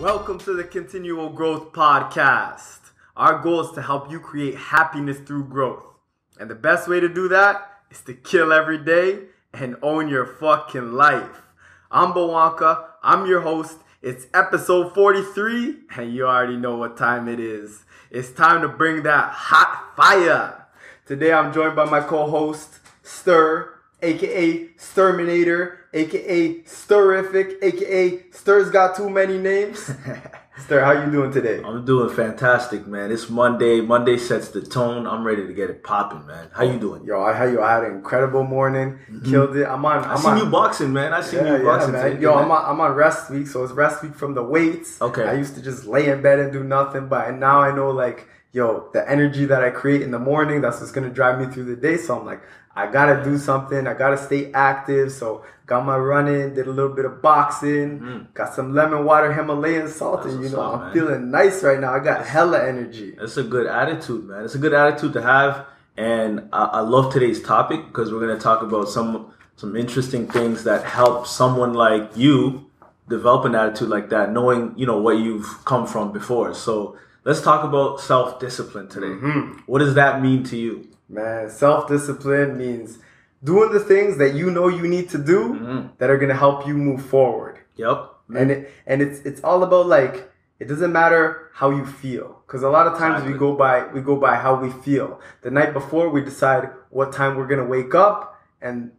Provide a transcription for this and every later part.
Welcome to the Continual Growth Podcast. Our goal is to help you create happiness through growth. And the best way to do that is to kill every day and own your fucking life. I'm Bwanka. I'm your host. It's episode 43, and you already know what time it is. It's time to bring that hot fire. Today I'm joined by my co-host, Sturr, aka Sturminator, aka Sturrific, aka Sturr's got too many names. Sturr, how you doing today? I'm doing fantastic, man. It's Monday. Monday sets the tone. I'm ready to get it popping, man. How you doing? Yo, I had an incredible morning. Killed it. I seen you boxing, man. I seen you boxing. Man. Yo, I'm on rest week, so it's rest week from the weights. Okay. I used to just lay in bed and do nothing, but now I know, like, yo, the energy that I create in the morning, that's what's going to drive me through the day. So I'm like, I got to do something. I got to stay active. So got my running, did a little bit of boxing, got some lemon water Himalayan salt. And, I'm feeling nice right now. I got hella energy. That's a good attitude, man. It's a good attitude to have. And I love today's topic because we're going to talk about some interesting things that help someone like you develop an attitude like that, knowing, what you've come from before. So let's talk about self-discipline today. What does that mean to you? Man, self-discipline means doing the things that you know you need to do that are going to help you move forward. Yep. And it's all about, like, it doesn't matter how you feel, because a lot of times we go by how we feel. The night before we decide what time we're going to wake up, and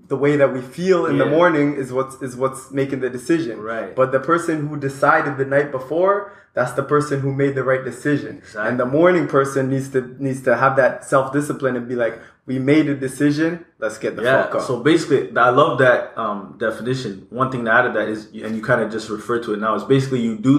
the way that we feel in the morning is what's making the decision. Right. But the person who decided the night before, that's the person who made the right decision. Exactly. And the morning person needs to have that self-discipline and be like, we made a decision, let's get the fuck up. So basically, I love that definition. One thing to add to that is, and you kind of just refer to it now, is basically you do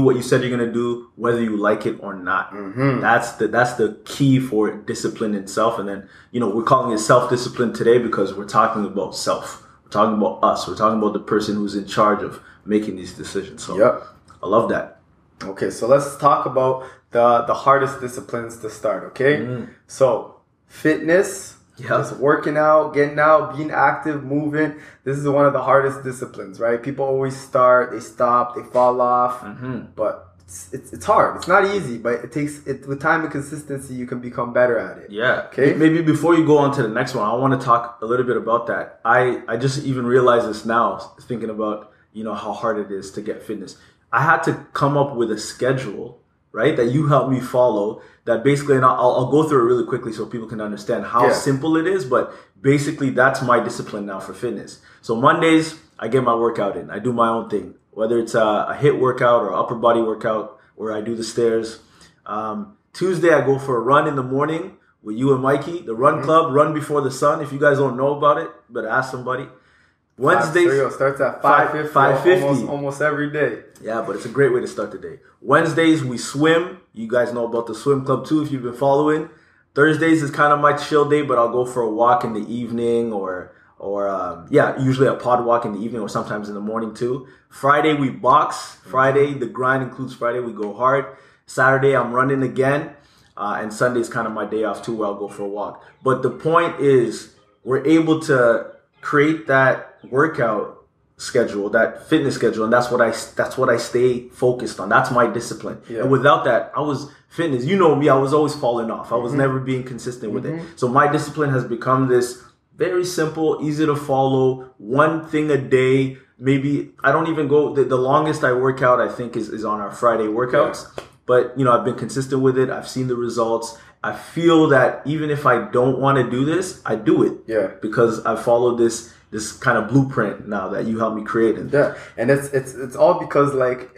what you said you're going to do, whether you like it or not. That's the key for discipline itself. And then, we're calling it self-discipline today because we're talking about self. We're talking about us. We're talking about the person who's in charge of making these decisions. So I love that. Okay, so let's talk about the hardest disciplines to start, okay? So fitness, just working out, getting out, being active, moving. This is one of the hardest disciplines, right? People always start, they stop, they fall off, but it's hard. It's not easy, but with time and consistency, you can become better at it. Yeah. Okay. Maybe before you go on to the next one, I want to talk a little bit about that. I just even realized this now, thinking about, how hard it is to get fitness. I had to come up with a schedule, right, that you helped me follow, that basically, and I'll go through it really quickly so people can understand how simple it is, but basically that's my discipline now for fitness. So Mondays, I get my workout in. I do my own thing, whether it's a HIIT workout or upper body workout where I do the stairs. Tuesday, I go for a run in the morning with you and Mikey, the Run Club, Run Before the Sun. If you guys don't know about it, but ask somebody. Wednesdays starts at 5:50 almost every day. Yeah, but it's a great way to start the day. Wednesdays we swim. You guys know about the swim club too if you've been following. Thursdays is kind of my chill day, but I'll go for a walk in the evening or usually a pod walk in the evening or sometimes in the morning too. Friday we box. Friday, the grind includes Friday, we go hard. Saturday I'm running again. And Sunday's kind of my day off too where I'll go for a walk. But the point is we're able to create that workout schedule, that fitness schedule, and that's what I stay focused on. That's my discipline. And without that, fitness, you know me, I was always falling off. I was never being consistent with it. So my discipline has become this very simple, easy to follow, one thing a day. Maybe I don't even go, the longest I work out, I think is on our Friday workouts. But, I've been consistent with it. I've seen the results. I feel that even if I don't want to do this, I do it. Yeah. Because I followed this kind of blueprint now that you helped me create. And it's all because, like,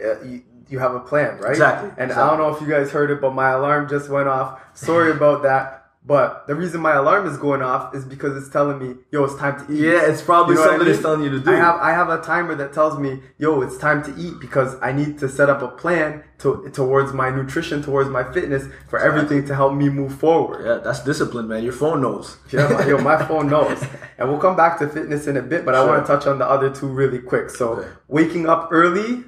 you have a plan, right? Exactly. And I don't know if you guys heard it, but my alarm just went off. Sorry about that. But the reason my alarm is going off is because it's telling me, yo, it's time to eat. Yeah, it's probably something it's telling you to do. I have a timer that tells me, yo, it's time to eat, because I need to set up a plan towards my nutrition, towards my fitness, for everything to help me move forward. Yeah, that's discipline, man. Your phone knows. Yeah, my phone knows. And we'll come back to fitness in a bit, but I want to touch on the other two really quick. So waking up early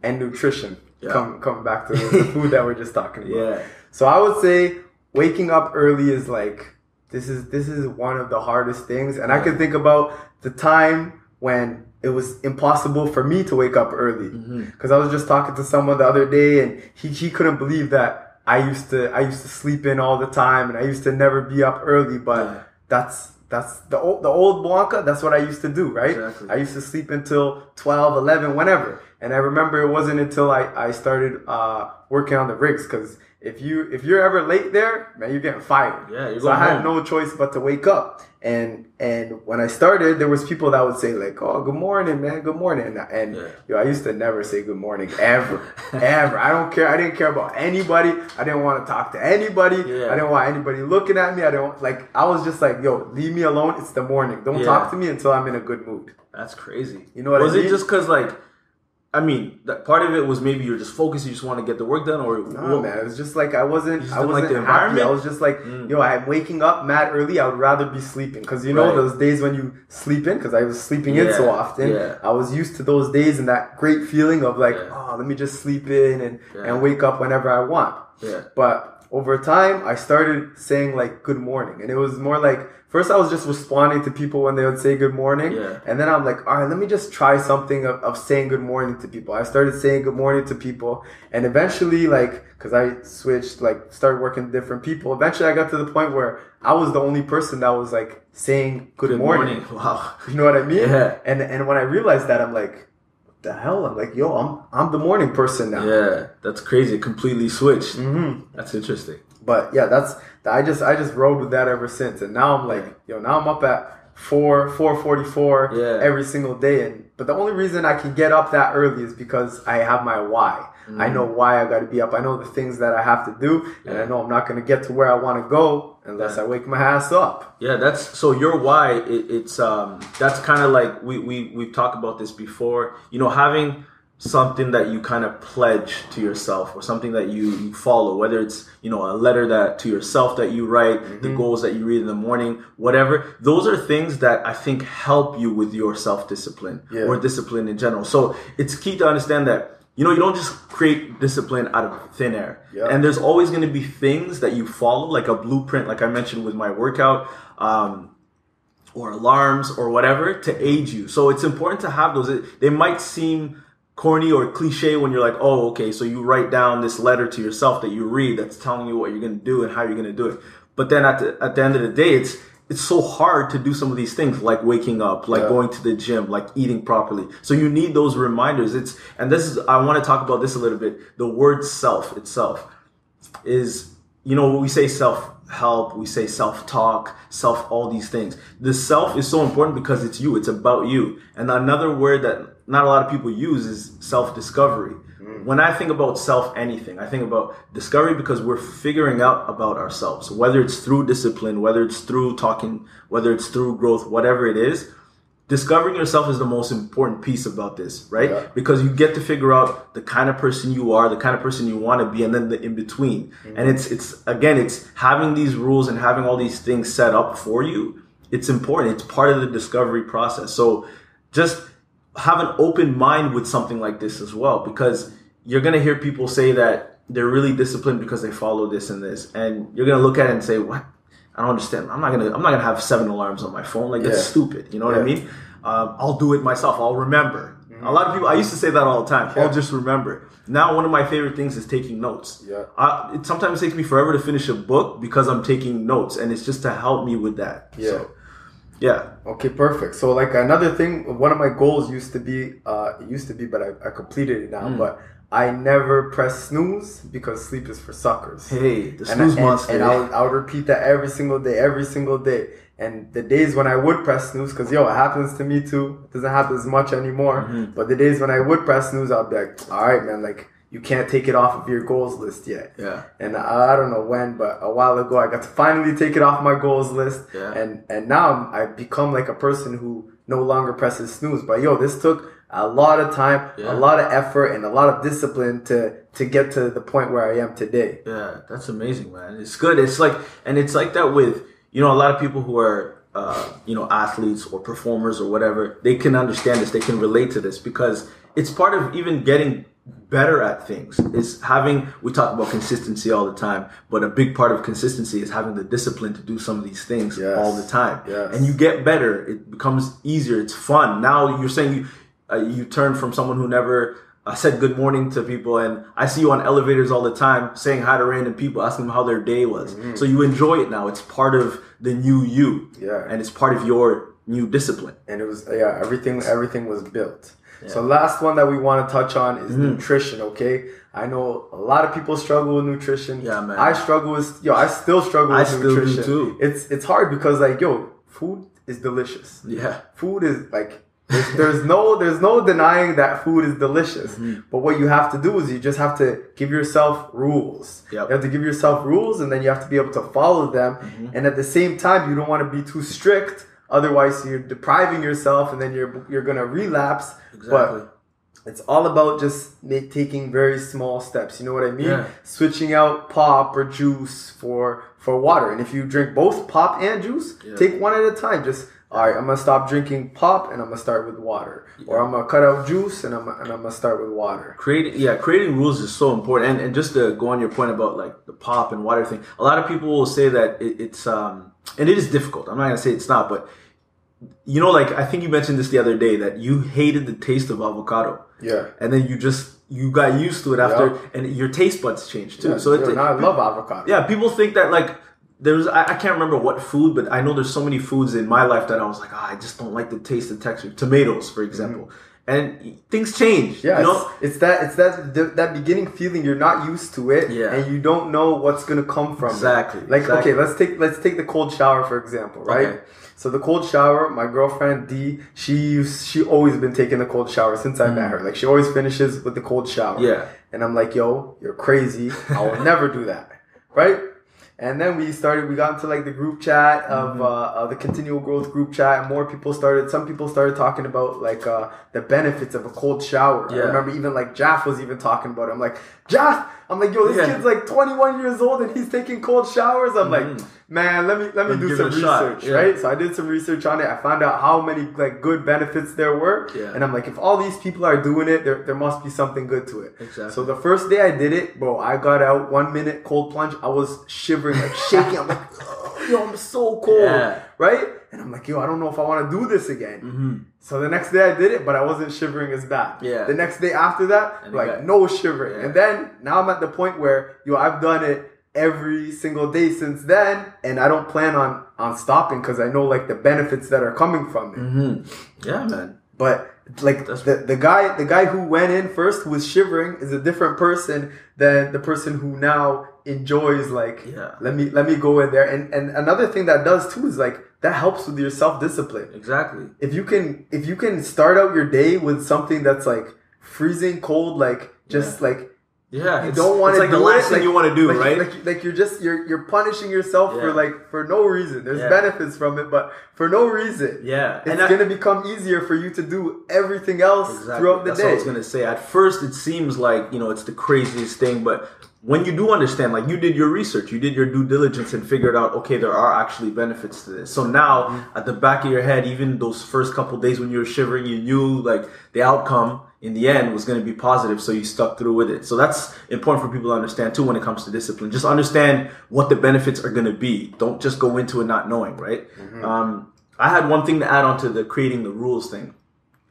and nutrition. Come back to the food that we're just talking about. Yeah. So I would say waking up early is like, this is one of the hardest things. And I can think about the time when it was impossible for me to wake up early. Mm-hmm. Because I was just talking to someone the other day, and he couldn't believe that I used to sleep in all the time, and I used to never be up early. But that's the old Bwanka. That's what I used to do, right? Exactly. I used to sleep until 12, 11, whenever. And I remember it wasn't until I started working on the rigs, because if you're ever late there, man, you're getting fired. Yeah, you're so I had home. no choice but to wake up. And when I started, there was people that would say like, "Oh, good morning, man, good morning." And yo, I used to never say good morning ever. I don't care. I didn't care about anybody. I didn't want to talk to anybody. Yeah. I didn't want anybody looking at me. I was just like, yo, leave me alone. It's the morning. Don't talk to me until I'm in a good mood. That's crazy. You know what I mean? Was it just because that part of it was maybe you're just focused, you just want to get the work done, or no, man, it was just like I wasn't like the happy. environment? I was just like, yo, I'm waking up mad early. I would rather be sleeping, because you know those days when you sleep in, because I was sleeping in so often. Yeah. I was used to those days and that great feeling of like, oh, let me just sleep in and wake up whenever I want. Yeah. But over time, I started saying like good morning, and it was more like, first I was just responding to people when they would say good morning, and then I'm like, all right, let me just try something of saying good morning to people. I started saying good morning to people, and eventually, like, because I switched, like, started working with different people, eventually I got to the point where I was the only person that was like saying good morning. Wow. You know what I mean? Yeah. And when I realized that, I'm like, the hell? I'm like, yo, I'm the morning person now. Yeah, that's crazy. It completely switched. Mm-hmm. That's interesting. But yeah, I just rode with that ever since, and now I'm like, yo, now I'm up at 4:44 every single day, but the only reason I can get up that early is because I have my why. I know why I got to be up. I know the things that I have to do, and I know I'm not going to get to where I want to go unless I wake my ass up. Yeah, that's so your why. It's that's kind of like we've talked about this before. You know, having something that you kind of pledge to yourself, or something that you follow, whether it's, you know, a letter that to yourself that you write, the goals that you read in the morning, whatever. Those are things that I think help you with your self-discipline or discipline in general. So it's key to understand that, you know, you don't just create discipline out of thin air. Yeah. And there's always going to be things that you follow, like a blueprint, like I mentioned with my workout, or alarms or whatever, to aid you. So it's important to have those. They might seem corny or cliche when you're like, oh, okay, so you write down this letter to yourself that you read that's telling you what you're going to do and how you're going to do it. But then at the end of the day, it's so hard to do some of these things, like waking up, like going to the gym, like eating properly. So you need those reminders. I want to talk about this a little bit. The word self itself is, you know, we say self-help, we say self-talk, all these things. The self is so important because it's you. It's about you. And another word that not a lot of people use is self-discovery. When I think about anything, I think about discovery, because we're figuring out about ourselves, whether it's through discipline, whether it's through talking, whether it's through growth, whatever it is. Discovering yourself is the most important piece about this, right? Yeah. Because you get to figure out the kind of person you are, the kind of person you want to be, and then the in-between. And it's having these rules and having all these things set up for you. It's important. It's part of the discovery process. So just have an open mind with something like this as well, because you're going to hear people say that they're really disciplined because they follow this and this. And you're going to look at it and say, what? I don't understand. I'm not gonna have 7 alarms on my phone. Like, that's stupid. You know what I mean? I'll do it myself. I'll remember. A lot of people, I used to say that all the time. I'll just remember. Now, one of my favorite things is taking notes. It sometimes takes me forever to finish a book because I'm taking notes, and it's just to help me with that. So, okay, perfect. So, like, another thing, one of my goals used to be, but I completed it now, but I never press snooze because sleep is for suckers. Hey, the snooze monster. And I would repeat that every single day. And the days when I would press snooze, because, it happens to me too. It doesn't happen as much anymore. But the days when I would press snooze, I'll be like, all right, man, like, you can't take it off of your goals list yet. Yeah. And I don't know when, but a while ago, I got to finally take it off my goals list. Yeah. And now I've become like a person who no longer presses snooze. But, this took a lot of time, a lot of effort, and a lot of discipline to get to the point where I am today. Yeah, that's amazing, man. It's good. It's like that with, a lot of people who are, athletes or performers or whatever. They can understand this. They can relate to this because it's part of even getting better at things. We talk about consistency all the time, but a big part of consistency is having the discipline to do some of these things all the time. Yes. And you get better. It becomes easier. It's fun. Now you're saying you turn from someone who never said good morning to people, and I see you on elevators all the time saying hi to random people, asking them how their day was. Mm-hmm. So you enjoy it now. It's part of the new you. Yeah. And it's part of your new discipline. And it was, everything was built. Yeah. So last one that we want to touch on is nutrition, okay? I know a lot of people struggle with nutrition. Yeah, man. I still struggle with nutrition. Do too. It's hard because like, food is delicious. Yeah. Food is like, there's no denying that food is delicious. Mm-hmm. But what you have to do is you just have to give yourself rules. Yep. You have to give yourself rules, and then you have to be able to follow them. Mm-hmm. And at the same time, you don't want to be too strict. Otherwise, you're depriving yourself, and then you're gonna relapse. Exactly. But it's all about just taking very small steps. You know what I mean? Yeah. Switching out pop or juice for water. And if you drink both pop and juice, take one at a time. Just, all right, I'm going to stop drinking pop and I'm going to start with water. Yeah. Or I'm going to cut out juice and I'm going to start with water. Creating rules is so important. And just to go on your point about like the pop and water thing, a lot of people will say that it's and it is difficult. I'm not going to say it's not, but like I think you mentioned this the other day that you hated the taste of avocado. Yeah. And then you got used to it after, and your taste buds changed too. Yeah, so now I love avocado. Yeah, people think that like I can't remember what food, but I know there's so many foods in my life that I was like, I just don't like the taste and texture. Tomatoes, for example. Mm-hmm. And things change. Yeah, it's that beginning feeling, you're not used to it, and you don't know what's gonna come from exactly. it. Like okay, let's take the cold shower for example, right? Okay. So the cold shower, my girlfriend D, she always been taking the cold shower since I met her. Like she always finishes with the cold shower. Yeah. And I'm like, yo, you're crazy. I will never do that, right? And then we got into like the group chat of the continual growth group chat, and some people started talking about like the benefits of a cold shower. Yeah. I remember even like Jaff was even talking about it. I'm like, Jaff, yo, this kid's like 21 years old and he's taking cold showers. I'm like, man, let me do some research, right? So I did some research on it. I found out how many like good benefits there were. Yeah. And I'm like, if all these people are doing it, there must be something good to it. Exactly. So the first day I did it, bro, I got out 1 minute cold plunge. I was shivering, like shaking. I'm like, yo, I'm so cold, right? And I'm like, yo, I don't know if I want to do this again. Mm-hmm. So the next day I did it, but I wasn't shivering as bad. Yeah. The next day after that, no shivering. Yeah. And then now I'm at the point where, I've done it every single day since then, and I don't plan on stopping because I know like the benefits that are coming from it. Mm-hmm. Yeah, man. But like the guy who went in first who was shivering is a different person than the person who now enjoys like let me go in there. And another thing that does too is like that helps with your self-discipline. Exactly. If you can start out your day with something that's like freezing cold, like just like you don't want to like do the last thing like, you want to do, right? Like you're punishing yourself for no reason. There's benefits from it, but for no reason. Yeah. It's gonna become easier for you to do everything else throughout the day. That's what I was gonna say. At first it seems like, it's the craziest thing, but when you do understand, like you did your research, you did your due diligence and figured out, okay, there are actually benefits to this. So now at the back of your head, even those first couple days when you were shivering, you knew like the outcome in the end was going to be positive, so you stuck through with it. So that's important for people to understand too when it comes to discipline. Just understand what the benefits are going to be. Don't just go into it not knowing, right? Mm-hmm. I had one thing to add on to the creating the rules thing.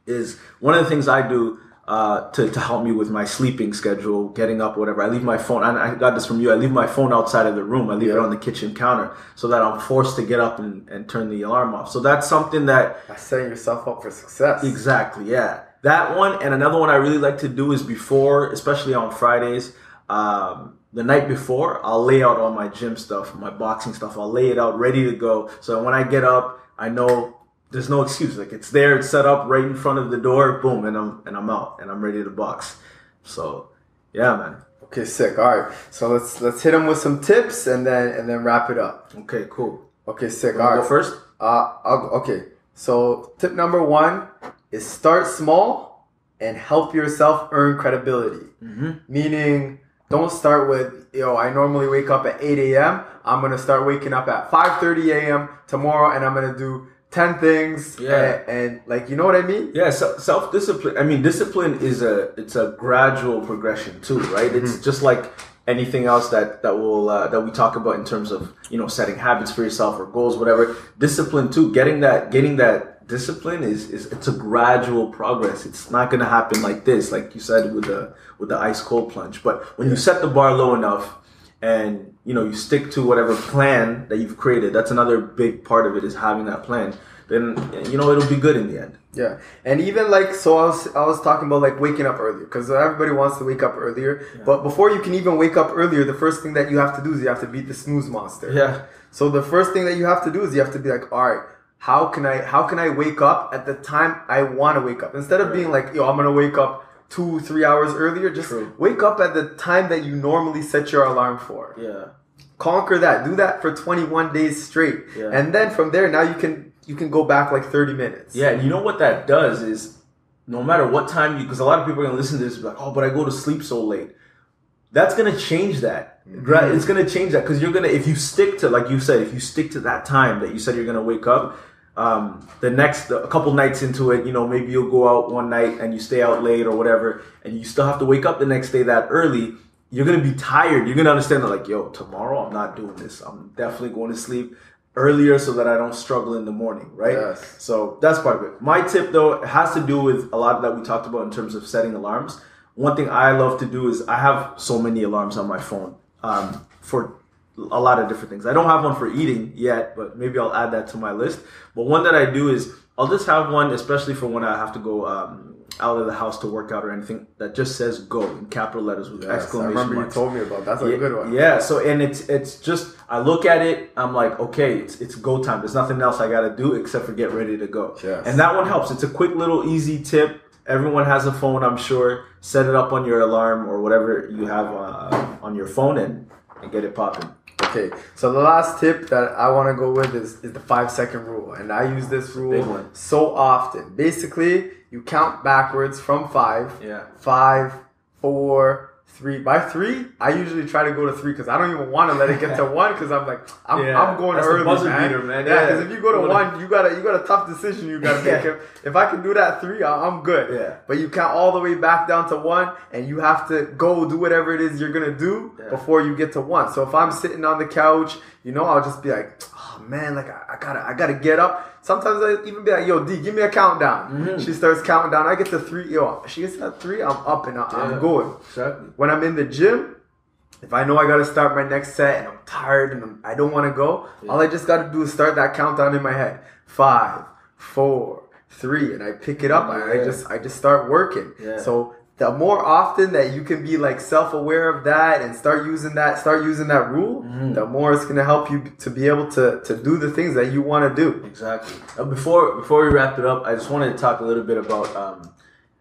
Is one of the things I do to help me with my sleeping schedule, getting up, whatever. I leave my phone, and I got this from you, I leave my phone outside of the room. I leave it on the kitchen counter so that I'm forced to get up and turn the alarm off. So that's something that... That's setting yourself up for success. Exactly, yeah. That one, and another one I really like to do is before, especially on Fridays, the night before, I'll lay out all my gym stuff, my boxing stuff. I'll lay it out ready to go. So when I get up, I know there's no excuse. Like it's there, it's set up right in front of the door, boom, and I'm out and I'm ready to box. So yeah, man. Okay, sick. All right. So let's hit them with some tips and then wrap it up. Okay, cool. Okay, sick. All right. Go first? Okay. So tip number 1 is start small and help yourself earn credibility. Mm-hmm. Meaning, don't start with, I normally wake up at 8 a.m. I'm going to start waking up at 5:30 a.m. tomorrow and I'm going to do 10 things. Yeah. And like, you know what I mean? Yeah. So self-discipline. I mean, discipline is a gradual progression too, right? Mm-hmm. It's just like anything else that we talk about in terms of, setting habits for yourself or goals, whatever. Discipline too, getting that discipline is it's a gradual progress. It's not going to happen like this, like you said with the ice cold plunge. But when you set the bar low enough and you stick to whatever plan that you've created, that's another big part of it, is having that plan. Then it'll be good in the end. Yeah, and even so I was talking about like waking up earlier, because everybody wants to wake up earlier. Yeah. But before you can even wake up earlier, the first thing that you have to do is you have to beat the snooze monster. Yeah. So the first thing that you have to do is you have to be like, all right, how can I wake up at the time I want to wake up, instead of being like, I'm gonna wake up 2-3 hours earlier. Just wake up at the time that you normally set your alarm for. Yeah. Conquer that. Do that for 21 days straight, and then from there, now you can go back like 30 minutes. Yeah, and you know what that does is, no matter what time because a lot of people are going to listen to this and be like, oh, but I go to sleep so late. That's going to change that. Mm-hmm. It's going to change that, because you're going to, if you stick to, like you said, if you stick to that time that you said you're going to wake up, a couple nights into it, maybe you'll go out one night and you stay out late or whatever, and you still have to wake up the next day that early. You're going to be tired. You're going to understand that, like, tomorrow I'm not doing this. I'm definitely going to sleep earlier so that I don't struggle in the morning, right? Yes. So that's part of it. My tip, though, has to do with a lot that we talked about in terms of setting alarms. One thing I love to do is I have so many alarms on my phone for a lot of different things. I don't have one for eating yet, but maybe I'll add that to my list. But one that I do is I'll just have one, especially for when I have to go out of the house to work out or anything, that just says "go" in capital letters with exclamation marks. I remember you told me about that. That's a good one. Yeah. So, and it's just, I look at it, I'm like, okay, it's go time. There's nothing else I got to do except for get ready to go. Yes. And that one helps. It's a quick little easy tip. Everyone has a phone, I'm sure. Set it up on your alarm or whatever you have on your phone and get it popping. Okay, so the last tip that I want to go with is the 5-second rule. And I use this rule so often. Basically, you count backwards from 5. Yeah. 5, 4, 3. By 3, I usually try to go to 3 because I don't even want to let it get to 1, because I'm like, I'm going that's early, the buzzer man. Beater, man. Yeah, because if you go to 1, you got a tough decision you got to make. If I can do that 3, I'm good. Yeah. But you count all the way back down to 1, and you have to go do whatever it is you're gonna do before you get to 1. So if I'm sitting on the couch, I'll just be like, oh man, like I gotta get up. Sometimes I even be like, yo, D, give me a countdown. Mm-hmm. She starts counting down. I get to 3. She gets to 3. I'm up and I'm going. Exactly. When I'm in the gym, if I know I gotta start my next set and I'm tired and I don't want to go, all I just gotta do is start that countdown in my head. 5, 4, 3, and I pick it up. I just start working. Yeah. So the more often that you can be like self-aware of that and start using that rule, the more it's going to help you to be able to do the things that you want to do. Exactly. Before we wrap it up, I just wanted to talk a little bit about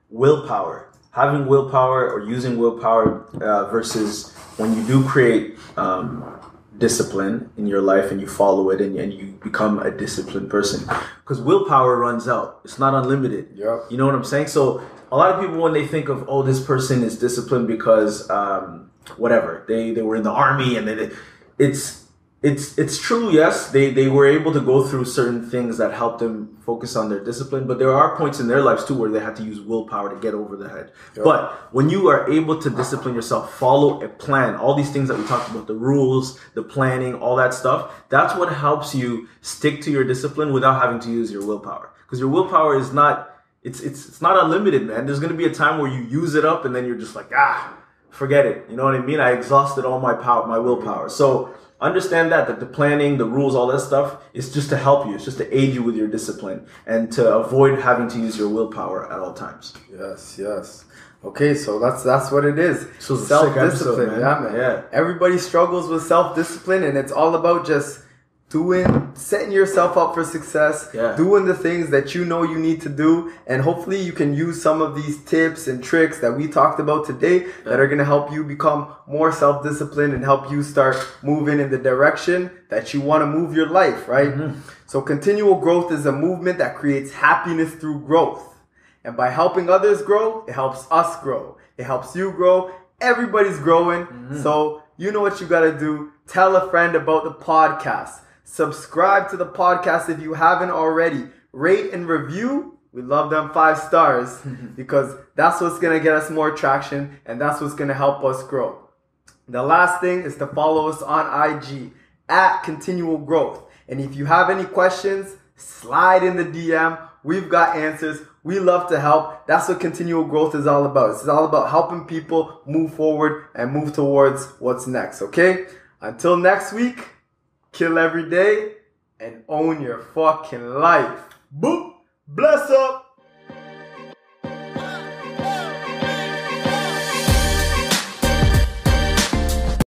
willpower. Having willpower or using willpower versus when you do create discipline in your life and you follow it and you become a disciplined person. Because willpower runs out. It's not unlimited. Yep. You know what I'm saying? So a lot of people, when they think of, this person is disciplined because whatever, they were in the army and it's true, yes, they were able to go through certain things that helped them focus on their discipline, but there are points in their lives too where they had to use willpower to get over the head. Yep. But when you are able to discipline yourself, follow a plan, all these things that we talked about, the rules, the planning, all that stuff, that's what helps you stick to your discipline without having to use your willpower. Because your willpower is not, it's not unlimited, man. There's going to be a time where you use it up and then you're just like, forget it. You know what I mean? I exhausted all my willpower. So understand that the planning, the rules, all that stuff is just to help you. It's just to aid you with your discipline and to avoid having to use your willpower at all times. Yes. Okay, so that's what it is. So self-discipline, man. man. Yeah. Everybody struggles with self-discipline, and it's all about just setting yourself up for success, doing the things that you know you need to do, and hopefully you can use some of these tips and tricks that we talked about today that are going to help you become more self-disciplined and help you start moving in the direction that you want to move your life, right? Mm-hmm. So continual growth is a movement that creates happiness through growth. And by helping others grow, it helps us grow. It helps you grow. Everybody's growing. Mm-hmm. So you know what you got to do. Tell a friend about the podcast. Subscribe to the podcast if you haven't already. Rate and review. We love them 5 stars because that's what's going to get us more traction and that's what's going to help us grow. The last thing is to follow us on IG at Continual Growth. And if you have any questions, slide in the DM We've got answers. We love to help. That's what continual growth is all about. It's all about helping people move forward and move towards what's next, okay? Until next week, kill every day and own your fucking life. Boop. Bless up.